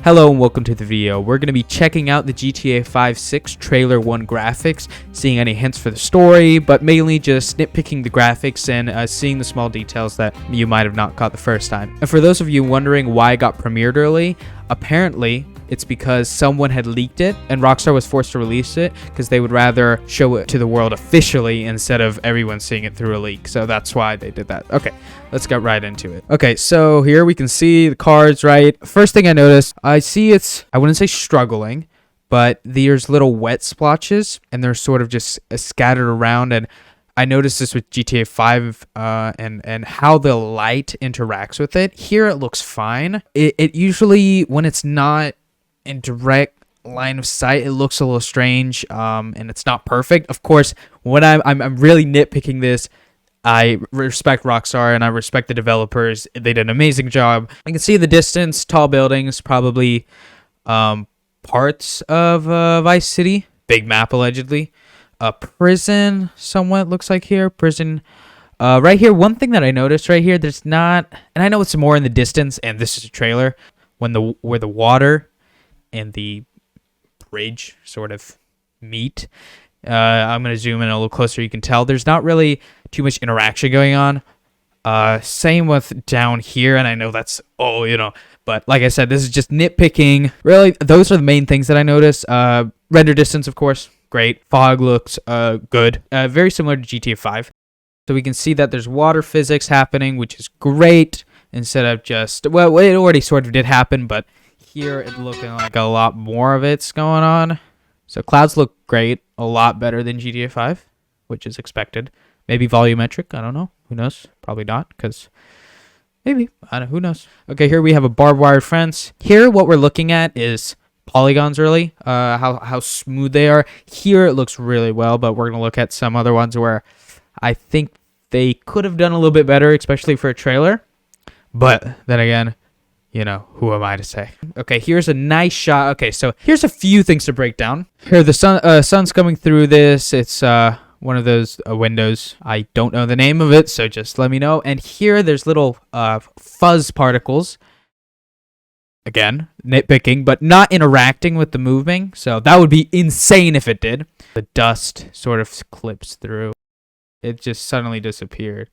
Hello and welcome to the video. We're going to be checking out the GTA 5/6 Trailer 1 graphics, seeing any hints for the story, but mainly just nitpicking the graphics and seeing the small details that you might have not caught the first time. And for those of you wondering why it got premiered early, apparently it's because someone had leaked it and Rockstar was forced to release it because they would rather show it to the world officially instead of everyone seeing it through a leak. So that's why they did that. Okay, let's get right into it. Okay, so here we can see the cards, right? First thing I noticed, I see it's, I wouldn't say struggling, but there's little wet splotches and they're sort of just scattered around. And I noticed this with GTA 5 and how the light interacts with it. Here it looks fine. It usually, when it's not in direct line of sight, it looks a little strange and it's not perfect. Of course, when I'm really nitpicking this, I respect Rockstar and I respect the developers. They did an amazing job. I can see the distance, tall buildings, probably parts of Vice City, big map allegedly. Prison somewhat looks like here. Prison right here. One thing that I noticed right here, there's not, and I know it's more in the distance and this is a trailer, where the water and the bridge sort of meet. I'm going to zoom in a little closer. You can tell there's not really too much interaction going on. Same with down here. And I know that's, but like I said, this is just nitpicking. Really, those are the main things that I noticed. Render distance, of course, great. Fog looks good. Very similar to GTA 5. So we can see that there's water physics happening, which is great. Instead of just, well, it already sort of did happen, but here it's looking like a lot more of it's going on. So clouds look great, a lot better than GTA 5, which is expected. Maybe volumetric, I don't know. Who knows? Probably not, because maybe. I don't know, who knows? Okay, here we have a barbed wire fence. Here what we're looking at is polygons really, how smooth they are. Here it looks really well, but we're going to look at some other ones where I think they could have done a little bit better, especially for a trailer. But then again, who am I to say? Okay, here's a nice shot. Okay, so here's a few things to break down. Here, the sun's coming through this. It's one of those windows. I don't know the name of it, so just let me know. And here, there's little fuzz particles. Again, nitpicking, but not interacting with the moving. So that would be insane if it did. The dust sort of clips through. It just suddenly disappeared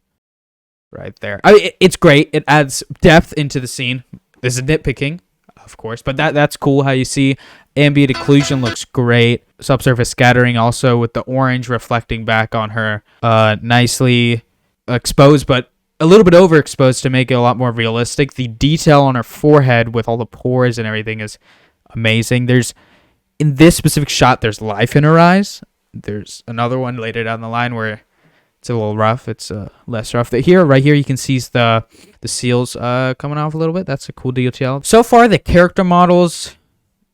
right there. I mean, it's great. It adds depth into the scene. This is nitpicking, of course, but that's cool how you see ambient occlusion looks great. Subsurface scattering also with the orange reflecting back on her. Nicely exposed, but a little bit overexposed to make it a lot more realistic. The detail on her forehead with all the pores and everything is amazing. In this specific shot, there's life in her eyes. There's another one later down the line where it's a little rough. It's less rough. Right here, you can see the seals coming off a little bit. That's a cool detail. So far, the character models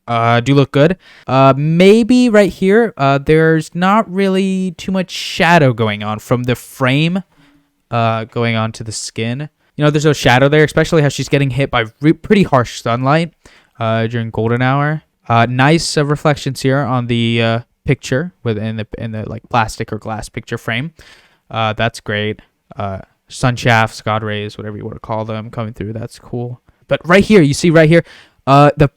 do look good. Maybe right here, there's not really too much shadow going on from the frame going on to the skin. There's no shadow there, especially how she's getting hit by pretty harsh sunlight during golden hour. Nice reflections here on the picture in the like plastic or glass picture frame. That's great. Sun shafts, God rays, whatever you want to call them, coming through. That's cool. But right here, you see right here, the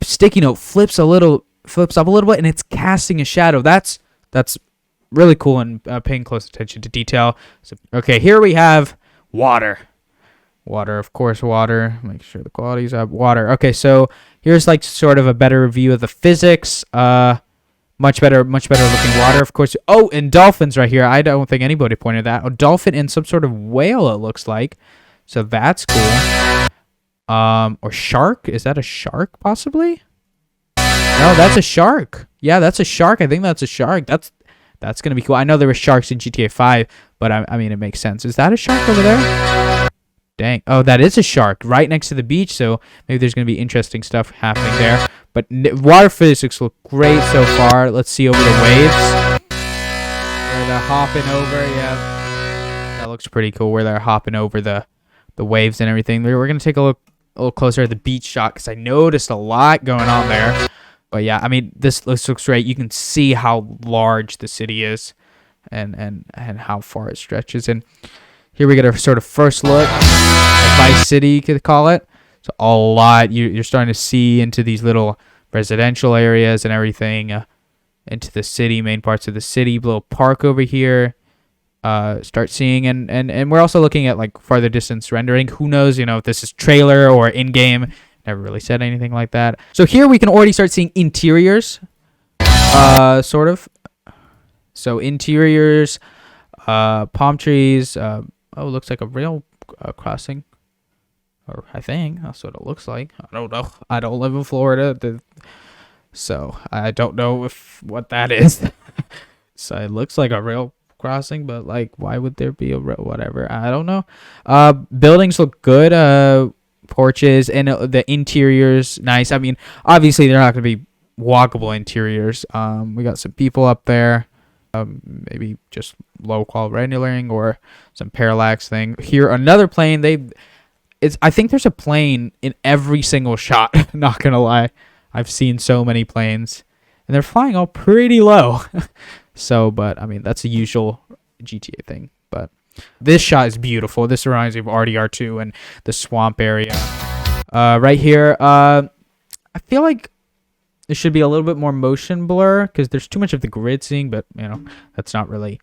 sticky note flips up a little bit, and it's casting a shadow. That's really cool and paying close attention to detail. So, okay, here we have water. Water, of course, water. Make sure the quality's up. Water. Okay, so here's like sort of a better view of the physics. Much better looking water, of course. Oh, and dolphins right here. I don't think anybody pointed that. A dolphin and some sort of whale, it looks like. So that's cool. Or shark? Is that a shark, possibly? No, that's a shark. Yeah, that's a shark. I think that's a shark. That's going to be cool. I know there were sharks in GTA 5, but I mean, it makes sense. Is that a shark over there? Dang. Oh, that is a shark right next to the beach, so maybe there's going to be interesting stuff happening there. But water physics look great so far. Let's see over the waves. Where they're hopping over, yeah. That looks pretty cool where they're hopping over the waves and everything. We're going to take a little closer at the beach shot because I noticed a lot going on there. But yeah, I mean, this looks great. You can see how large the city is and how far it stretches. And here we get a sort of first look at Vice City, you could call it. It's a lot. You're starting to see into these little residential areas and everything, into the city, main parts of the city, little park over here. Start seeing, and we're also looking at like farther distance rendering. Who knows, if this is trailer or in-game. Never really said anything like that. So here we can already start seeing interiors, sort of. So interiors, palm trees. Looks like a rail crossing. Or I think that's what it looks like. I don't know. I don't live in Florida, so I don't know what that is. So it looks like a rail crossing, but like, why would there be a rail? Whatever. I don't know. Buildings look good. Porches and the interiors nice. I mean, obviously they're not going to be walkable interiors. We got some people up there. Maybe just low quality rendering or some parallax thing. Here, another plane. I think there's a plane in every single shot. Not gonna lie, I've seen so many planes, and they're flying all pretty low. So, but I mean, that's a usual GTA thing. But this shot is beautiful. This reminds me of RDR2 and the swamp area. Right here, I feel like there should be a little bit more motion blur because there's too much of the grid seeing, but that's not really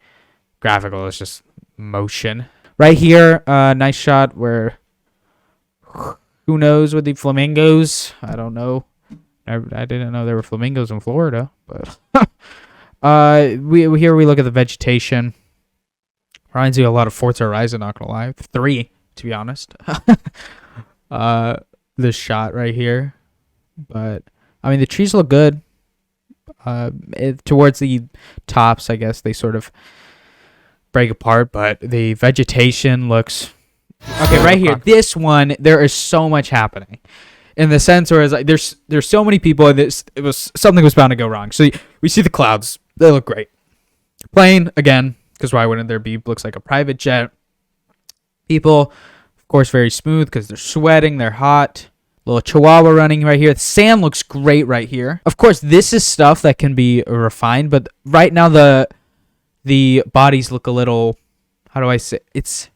graphical. It's just motion. Right here, nice shot where. Who knows with the flamingos? I don't know. I didn't know there were flamingos in Florida, but we look at the vegetation. Reminds me a lot of Forza Horizon, not gonna lie. 3, to be honest. This shot right here, but I mean the trees look good. Towards the tops, I guess they sort of break apart, but the vegetation looks. Okay, right here, this one, there is so much happening, in the sense where it's like there's so many people, and something was bound to go wrong. So we see the clouds; they look great. Plane again, because why wouldn't there be? Looks like a private jet. People, of course, very smooth because they're sweating, they're hot. Little chihuahua running right here. The sand looks great right here. Of course, this is stuff that can be refined, but right now the bodies look a little. How do I say? It's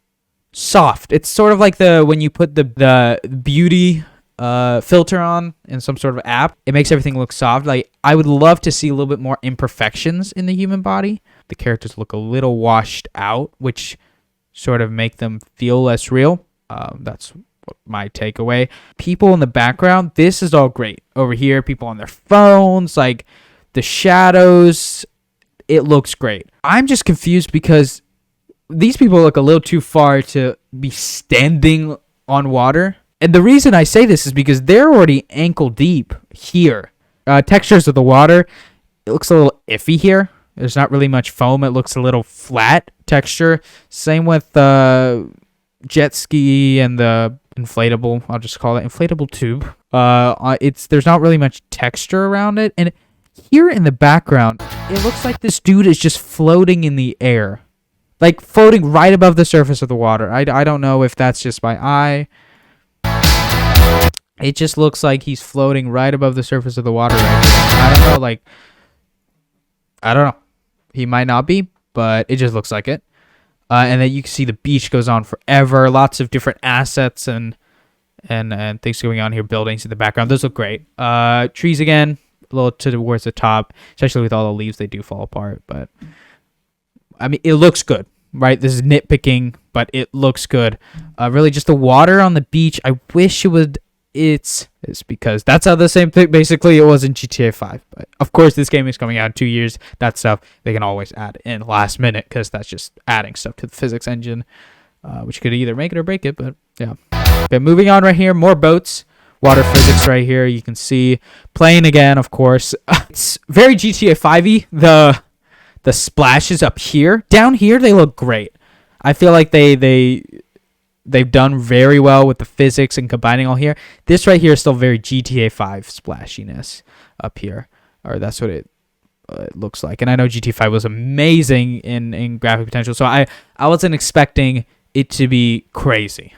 soft. It's sort of like when you put the beauty filter on in some sort of app. It makes everything look soft. Like, I would love to see a little bit more imperfections in the human body. The characters look a little washed out, which sort of make them feel less real. That's my takeaway. People in the background, this is all great. Over here, people on their phones, like the shadows, it looks great. I'm just confused because these people look a little too far to be standing on water. And the reason I say this is because they're already ankle deep here. Textures of the water, it looks a little iffy here. There's not really much foam. It looks a little flat texture. Same with the jet ski and the inflatable. I'll just call it inflatable tube. There's not really much texture around it. And here in the background, it looks like this dude is just floating in the air. Like floating right above the surface of the water. I don't know if that's just my eye. It just looks like he's floating right above the surface of the water right here. I don't know, I don't know. He might not be, but it just looks like it. And then you can see the beach goes on forever. Lots of different assets and things going on here. Buildings in the background. Those look great. Trees again, a little towards the top. Especially with all the leaves, they do fall apart, but I mean, it looks good, right? This is nitpicking, but it looks good. Really, just the water on the beach. I wish it would. It's because that's how the same thing basically it was in GTA 5. But of course, this game is coming out in 2 years. That stuff they can always add in last minute because that's just adding stuff to the physics engine, which could either make it or break it. But yeah. Okay, moving on right here. More boats. Water physics right here. You can see plane again, of course. It's very GTA 5-y. The splashes up here. Down here, they look great. I feel like they've done very well with the physics and combining all here. This right here is still very GTA 5 splashiness up here. Or that's what it looks like. And I know GTA 5 was amazing in graphic potential. So I wasn't expecting it to be crazy.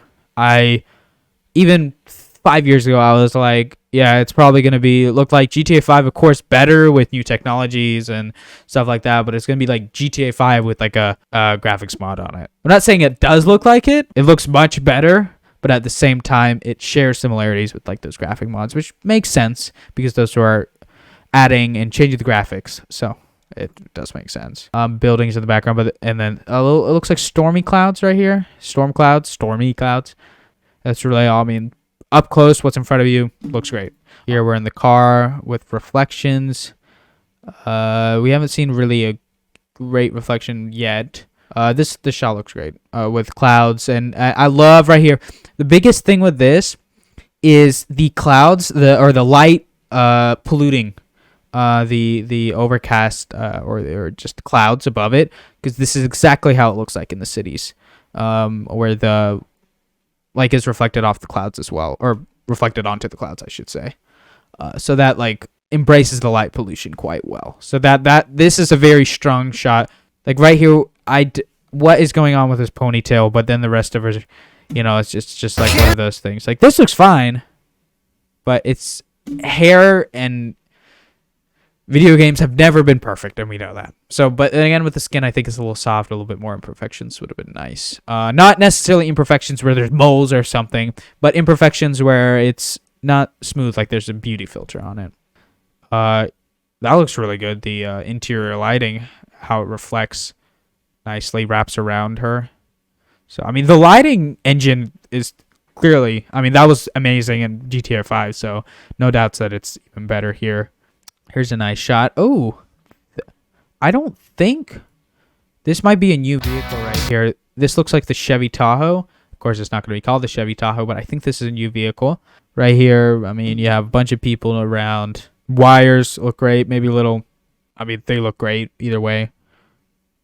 Even 5 years ago, I was like, yeah, it's probably going to look like GTA 5, of course, better with new technologies and stuff like that, but it's going to be like GTA 5 with like a graphics mod on it. I'm not saying it does look like it. It looks much better, but at the same time, it shares similarities with like those graphic mods, which makes sense because those are adding and changing the graphics. So it does make sense. Buildings in the background, and then it looks like stormy clouds right here. Stormy clouds. That's really all. I mean, up close, what's in front of you looks great. Here we're in the car with reflections. We haven't seen really a great reflection yet. This shot looks great with clouds, and I love right here. The biggest thing with this is the clouds, the light polluting the overcast or just clouds above it, because this is exactly how it looks like in the cities, where the light is reflected off the clouds as well, or reflected onto the clouds, I should say. So that like embraces the light pollution quite well. So that this is a very strong shot. Like right here, what is going on with his ponytail? But then the rest of her, it's just like one of those things. Like this looks fine, but it's hair, and video games have never been perfect, and we know that. So, but then again, with the skin, I think it's a little soft. A little bit more imperfections would have been nice. Not necessarily imperfections where there's moles or something, but imperfections where it's not smooth, like there's a beauty filter on it. That looks really good. The interior lighting, how it reflects nicely, wraps around her. So, I mean, the lighting engine is clearly, I mean, that was amazing in GTA 5, so no doubts that it's even better here. Here's a nice shot. Oh, I don't think this might be a new vehicle right here. This looks like the Chevy Tahoe. Of course, it's not going to be called the Chevy Tahoe, but I think this is a new vehicle. Right here, I mean, you have a bunch of people around. Wires look great. Maybe a little, I mean, they look great either way.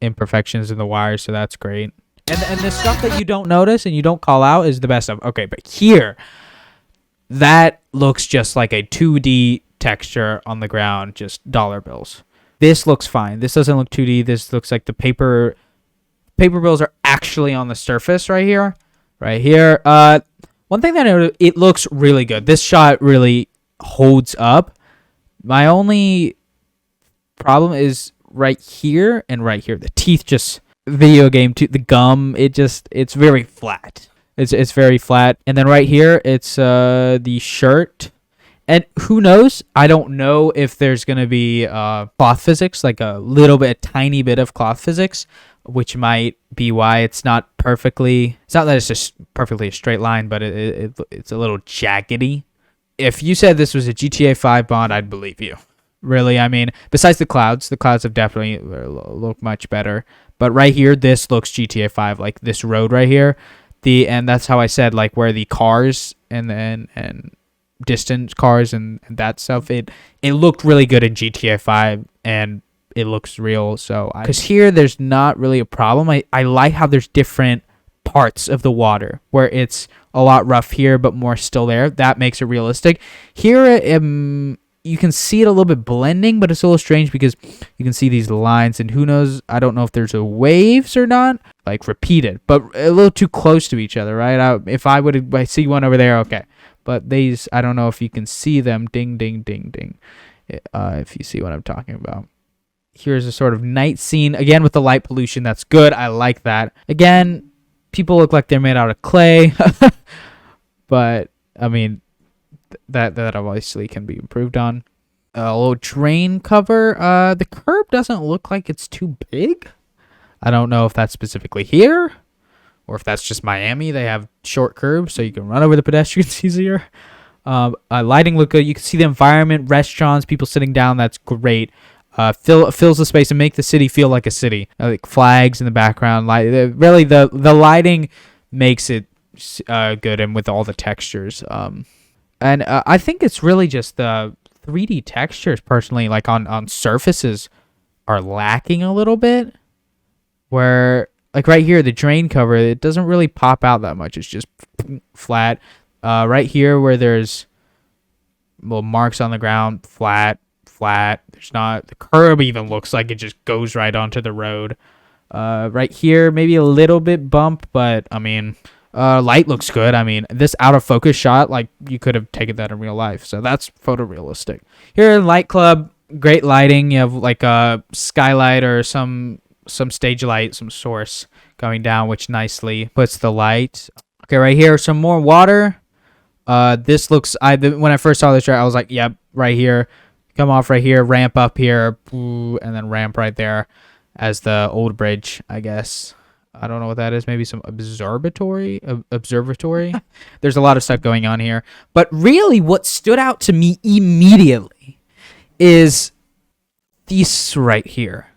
Imperfections in the wires, so that's great. And the stuff that you don't notice and you don't call out is the best stuff. Okay, but here, that looks just like a 2D texture on the ground, just dollar bills. This looks fine. This doesn't look 2D. This looks like the paper bills are actually on the surface right here. Right here. One thing that I noticed, it looks really good. This shot really holds up. My only problem is right here and right here. The teeth just video game the gum, it's very flat. It's very flat. And then right here, it's the shirt. And who knows? I don't know if there's going to be cloth physics, like a tiny bit of cloth physics, which might be why it's not perfectly... It's not that it's just perfectly a straight line, but it's a little jaggedy. If you said this was a GTA 5 mod, I'd believe you. Really, I mean, besides the clouds have definitely look much better. But right here, this looks GTA 5, like this road right here. And that's how I said, like, where the cars and distant cars and that stuff, it looked really good in GTA 5, and it looks real. So because here there's not really a problem. I like how there's different parts of the water where it's a lot rough here but more still there. That makes it realistic. Here you can see it a little bit blending, but it's a little strange because you can see these lines, and who knows, I don't know if there's a waves or not, like repeated, but a little too close to each other, right? If I see one over there, okay. But these, I don't know if you can see them. Ding, ding, ding, ding. If you see what I'm talking about. Here's a sort of night scene. Again, with the light pollution. That's good. I like that. Again, people look like they're made out of clay. But, I mean, that obviously can be improved on. A little drain cover. The curb doesn't look like it's too big. I don't know if that's specifically here, or if that's just Miami. They have short curbs, so you can run over the pedestrians easier. Lighting look good. You can see the environment, restaurants, people sitting down. That's great. Fills the space and make the city feel like a city. Like flags in the background. Really, the lighting makes it good, and with all the textures. And I think it's really just the 3D textures, personally, like on surfaces, are lacking a little bit. Where, like right here, the drain cover, it doesn't really pop out that much. It's just flat. Right here, where there's little marks on the ground, flat. There's not... The curb even looks like it just goes right onto the road. Right here, maybe a little bit bump, but, I mean... light looks good. I mean, this out of focus shot, like, you could have taken that in real life. So that's photorealistic. Here in Light Club, great lighting. You have like a skylight or some stage light, some source going down, which nicely puts the light. Okay, right here, some more water. This looks. When I first saw this track, I was like, "Yep, right here, come off right here, ramp up here, and then ramp right there, as the old bridge, I guess. I don't know what that is. Maybe some observatory. Observatory. There's a lot of stuff going on here, but really, what stood out to me immediately is this right here.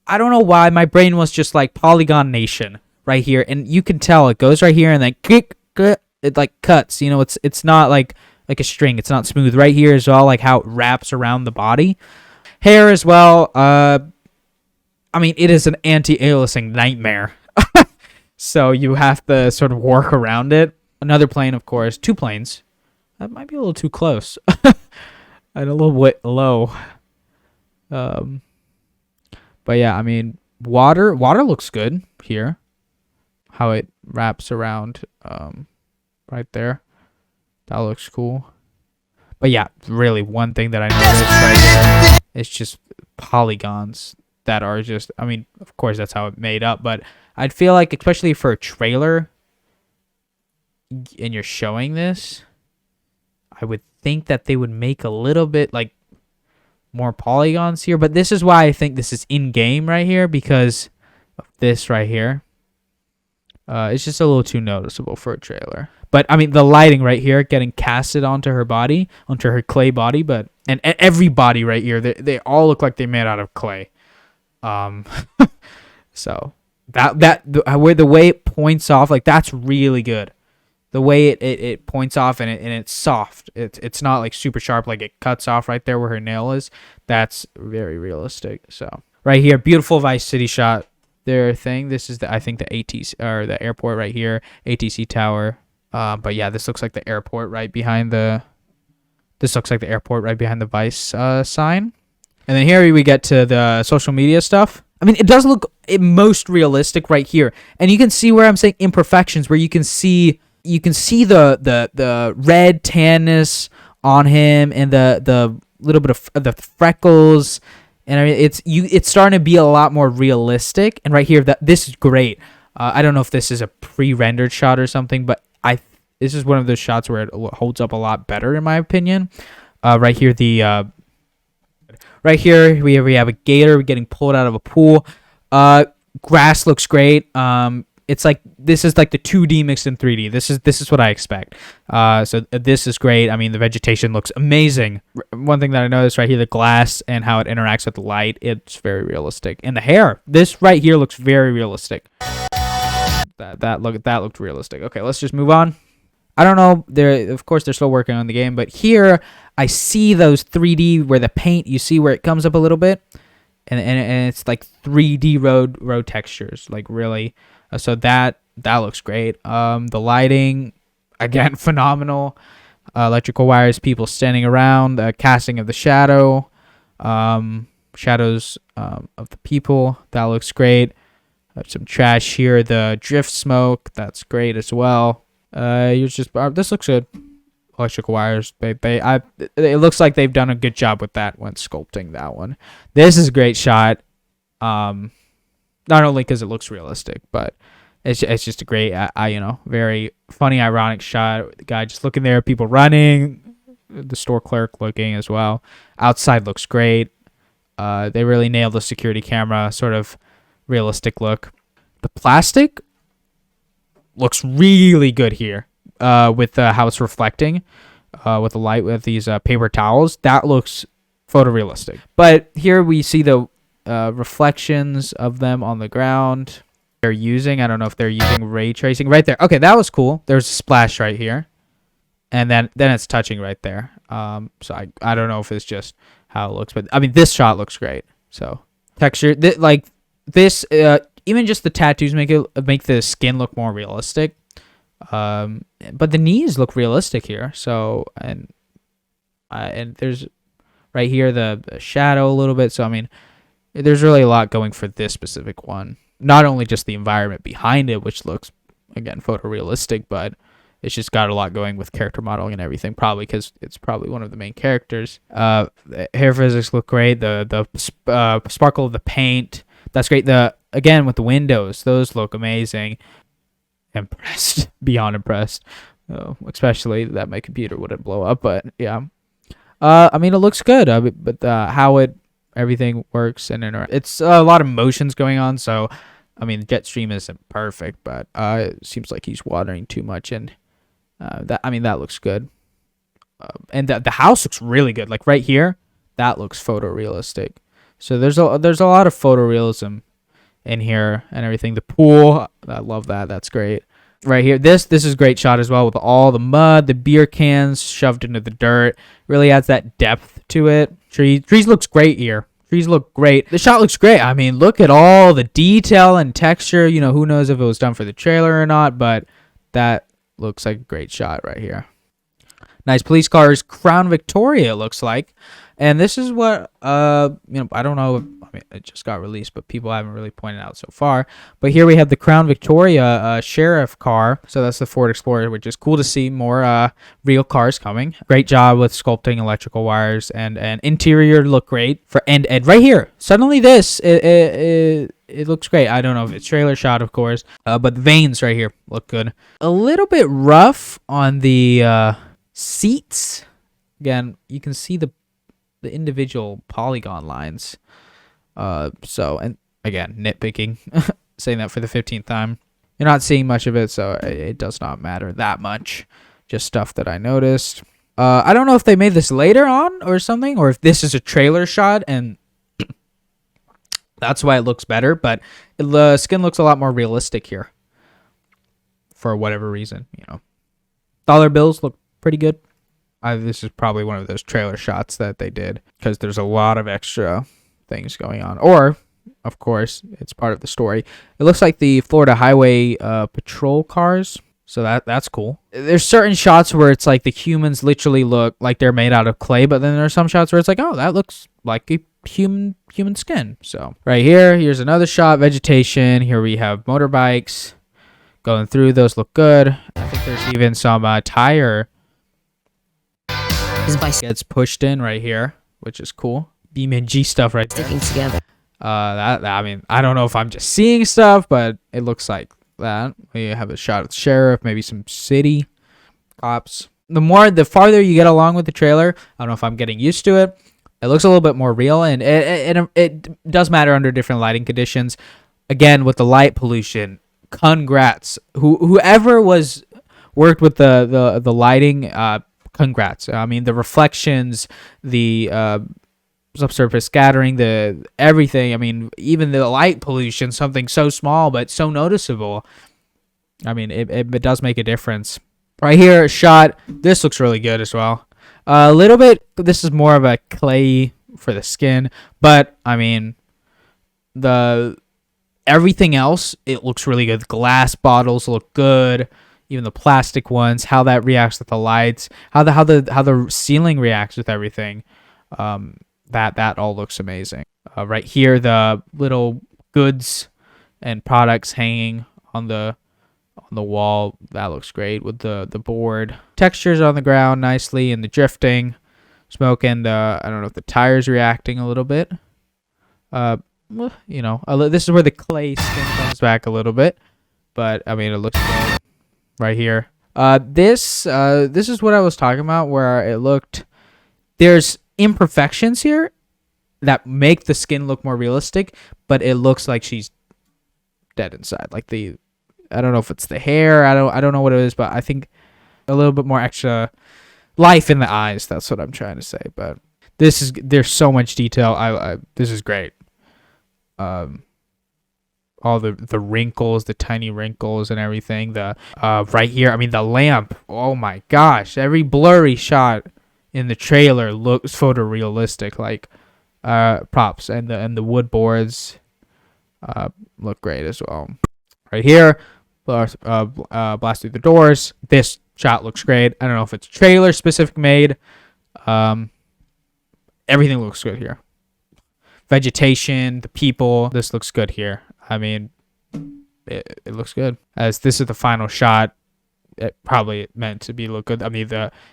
I don't know why my brain was just like Polygon Nation right here, and you can tell it goes right here and then kick. It like cuts, you know, it's not like a string. It's not smooth. Right here is all like how it wraps around the body. Hair as well. I mean, it is an anti-aliasing nightmare. So you have to sort of work around it. Another plane, of course. 2 planes. That might be a little too close. And a little bit low. But yeah, I mean, water looks good here. How it wraps around right there. That looks cool. But yeah, really one thing that I noticed right here is just polygons that are just, I mean, of course that's how it made up, but I'd feel like, especially for a trailer and you're showing this, I would think that they would make a little bit like more polygons here, but this is why I think this is in game right here, because of this right here. It's just a little too noticeable for a trailer. But I mean, the lighting right here getting casted onto her body, onto her clay body, but and every body right here, they all look like they're made out of clay. So the way it points off, like, that's really good. The way it points off and it's soft. It's not like super sharp, like it cuts off right there where her nail is. That's very realistic. So right here, beautiful Vice City shot. Their thing. This is I think the ATC or the airport right here, ATC tower. But yeah, this looks like the airport right behind the. This looks like the airport right behind the Vice sign. And then here we get to the social media stuff. I mean, it does look most realistic right here, and you can see where I'm saying imperfections, where you can see the red tanness on him and the little bit of the freckles. And I mean, it's starting to be a lot more realistic. And right here, this is great. I don't know if this is a pre-rendered shot or something, but this is one of those shots where it holds up a lot better, in my opinion. Right here, right here we have a gator getting pulled out of a pool. Grass looks great. It's like this is like the 2D mixed in 3D. This is what I expect. So this is great. I mean, the vegetation looks amazing. One thing that I noticed right here, the glass and how it interacts with the light, it's very realistic. And the hair, this right here looks very realistic. That looked realistic. Okay, let's just move on. I don't know. Of course, they're still working on the game, but here I see those 3D where the paint. You see where it comes up a little bit, and it's like 3D road textures, like really. So that looks great. The lighting, again, phenomenal. Electrical wires, people standing around, casting of the shadow, shadows of the people. That looks great. Some trash here. The drift smoke, that's great as well. This looks good. Electrical wires. It looks like they've done a good job with that when sculpting that one. This is a great shot. Not only because it looks realistic, but it's just a great, very funny, ironic shot. The guy just looking there, people running, the store clerk looking as well. Outside looks great. They really nailed the security camera, sort of realistic look. The plastic looks really good here with how it's reflecting with the light with these paper towels. That looks photorealistic. But here we see the reflections of them on the ground. They're using, I don't know if they're using ray tracing right there. Okay, that was cool. There's a splash right here, and then it's touching right there. So I don't know if it's just how it looks, but I mean, this shot looks great. So texture, like this, even just the tattoos make the skin look more realistic. But the knees look realistic here. So and there's right here the shadow a little bit. So I mean, there's really a lot going for this specific one. Not only just the environment behind it, which looks, again, photorealistic, but it's just got a lot going with character modeling and everything, probably because it's probably one of the main characters. The hair physics look great. The sparkle of the paint, that's great. Again, with the windows, those look amazing. impressed, beyond impressed. Especially that my computer wouldn't blow up, but yeah. I mean, it looks good, but how everything works and it's a lot of motions going on. So, I mean, Jetstream isn't perfect, but it seems like he's watering too much, and that looks good. And the house looks really good. Like right here, that looks photorealistic. So there's a lot of photorealism in here and everything. The pool, I love that. That's great. Right here, this is a great shot as well, with all the mud, the beer cans shoved into the dirt. Really adds that depth to it. Trees looks great here. Trees look great. The shot looks great. I mean, look at all the detail and texture. You know, who knows if it was done for the trailer or not, but that looks like a great shot right here. Nice police cars, Crown Victoria, it looks like. And this is what, I don't know. I mean, it just got released, but people haven't really pointed out so far. But here we have the Crown Victoria sheriff car. So that's the Ford Explorer, which is cool to see more real cars coming. Great job with sculpting electrical wires, and interior look great. And right here, suddenly this, it looks great. I don't know if it's trailer shot, of course, but the veins right here look good. A little bit rough on the seats. Again, you can see the individual polygon lines. So, and again, nitpicking, saying that for the 15th time. You're not seeing much of it, so it does not matter that much. Just stuff that I noticed. I don't know if they made this later on or something, or if this is a trailer shot and that's why it looks better, but the skin looks a lot more realistic here for whatever reason, you know. Dollar bills look pretty good. This is probably one of those trailer shots that they did because there's a lot of extra things going on. Or, of course, it's part of the story. It looks like the Florida Highway Patrol cars. So that's cool. There's certain shots where it's like the humans literally look like they're made out of clay, but then there are some shots where it's like, oh, that looks like a human skin. So right here's another shot, vegetation. Here we have motorbikes going through. Those look good. I think there's even some tire gets pushed in right here, which is cool. BeamNG stuff right there. Sticking together. I mean, I don't know if I'm just seeing stuff, but it looks like that. We have a shot of the sheriff, maybe some city cops. The farther you get along with the trailer, I don't know if I'm getting used to it. It looks a little bit more real, and it does matter under different lighting conditions. Again, with the light pollution, congrats. Whoever worked with the lighting, congrats. I mean, the reflections, the subsurface scattering, the everything. I mean, even the light pollution, something so small but so noticeable. I mean, it does make a difference. Right here, a shot. This looks really good as well. A little bit. This is more of a clay for the skin, but I mean, everything else, it looks really good. The glass bottles look good. Even the plastic ones, how that reacts with the lights, how the ceiling reacts with everything, that all looks amazing. Right here, the little goods and products hanging on the wall, that looks great with the board. Textures on the ground nicely, and the drifting, smoke, and I don't know if the tires reacting a little bit. You know, this is where the clay skin comes back a little bit, but I mean, it looks good. Right here. This is what I was talking about, where it looked, there's imperfections here that make the skin look more realistic, but it looks like she's dead inside. Like I don't know if it's the hair, I don't know what it is, but I think a little bit more extra life in the eyes. That's what I'm trying to say. But there's so much detail. This is great. All the wrinkles, the tiny wrinkles and everything. The right here, I mean, the lamp. Oh my gosh, every blurry shot in the trailer looks photorealistic. Like props, and the wood boards look great as well. Right here, blast through the doors. This shot looks great. I don't know if it's trailer specific made. Everything looks good here. Vegetation, the people. This looks good here. I mean, it looks good. As this is the final shot, it probably meant to look good. I mean,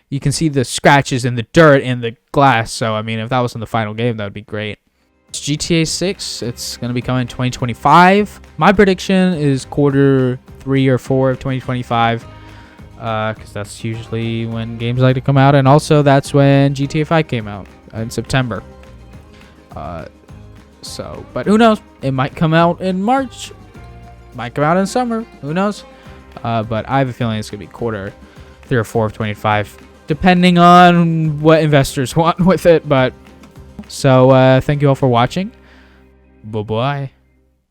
you can see the scratches in the dirt and the glass. So, I mean, if that was in the final game, that would be great. It's GTA 6. It's going to be coming in 2025. My prediction is quarter 3 or 4 of 2025, because that's usually when games like to come out, and also that's when GTA 5 came out in September. But who knows? It might come out in March, might come out in summer. Who knows? But I have a feeling it's gonna be quarter 3 or 4 of 25, depending on what investors want with it. But so thank you all for watching. Bye bye.